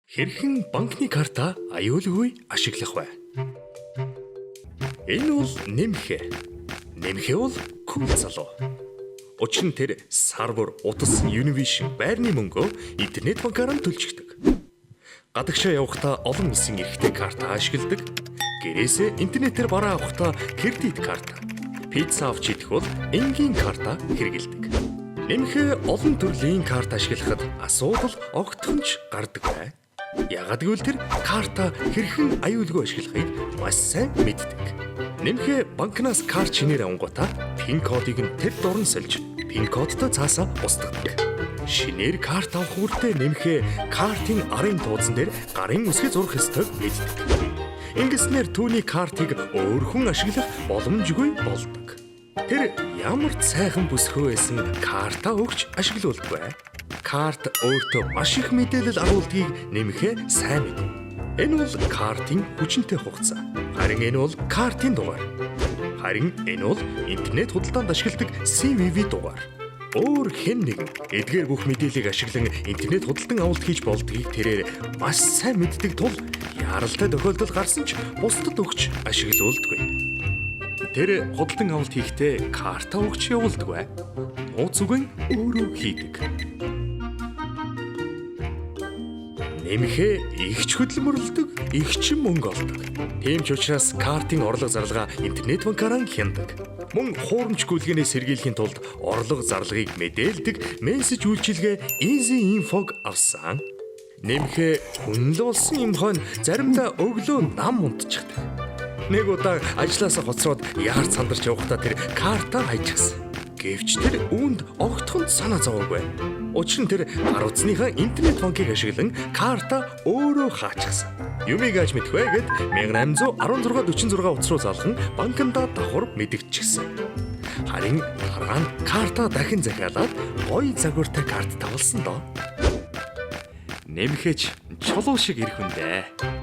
Хэрхэн банкны карта аюулгүй ашиглах вэ? Энэ бол нэмхэ. Нэмхэ бол кул залуу. Учир нь тэр сар бүр утас Univision байрны мөнгөө интернет банкаар нь төлжигдэг. Гадагшаа явахдаа олон улсын эрхтэй карта ашигладаг. Гэрээсээ интернетээр бараа авахдаа кредит карта. Пицца авч идэх бол энгийн карта хэрэгэлдэг. Нэмхэ олон төрлийн карта ашиглахад асуудал огтхонч гардаг бай. Ягаад гэвэл тэр карта хэрхэн аюулгүй ашиглахыг маш сайн мэддэг. Нэмхэ банкнаас карт шинээр авангуудаа пин кодыг нь тэр дорн сольж пин кодтой цаасаа устгадаг. Шинээр карт авах үрдээ нэмхэ картын арын туудсан дээр гарын үсгээ зурх ёстойг мэддэг. Ингэснээр түүний картыг өөр хүн ашиглах боломжгүй болдог. Тэр ямар ч сайхан бүсгүй байсан карта өгч ашиглуулдаг бай. Карт өөртөө маш их мэдээлэл агуулдгийг нэмэхээ сайн мэднэ. Энэ бол картын хүчинтэй хугацаа. Харин энэ бол картын дугаар. Харин энэ бол интернет худалдаанд ашигладаг CVV дугаар. Өөр хэн нэгэн эдгээр бүх мэдээллийг ашиглан интернет худалдан авалт хийж болдгийг тэрээр маш сайн мэддэг тул яаралтай тохиолдол гарсан ч бусдад өгч ашиглуулдаггүй. Тэр худалдан авалт хийхдээ карта өгч явуулдаг бай. Нууц үгэн өөрөө хийдэг. Нэмэхэ ихч хөдөлмөрлөдөг, ихчин мөнгө олдог. Тийм ч учраас картын орлого зарлага интернет банкаараа хяндаг. Мөн хуурамч гүйлгээний сэргийлэхийн тулд орлого зарлагыг мэдээлдэг мессеж үйлчилгээ Easy Info-г авсан. Нэмэхэ үнэлэл болсон юмхоо заримдаа өглөө нам унтчихдаг. Нэг удаа ажлаасаа хоцроод яар сандарч явахдаа тэр картаа хайчихсан. Гэвч тэр үүнд огтхон санаа зовоогүй. Учир нь тэр гар утасныхаа интернет банкыг ашиглан карта өөрөө хаачихсан. Юмыг аж мэдэх вэ гэд 1816-46 утас руу залхан банкнда давхар мэдгдчихсэн. Харин дараа нь карта дахин захиалаад гоё загвартай карт тавлсан доо. Нэмэхэч чулуу шиг ирэх үндэ.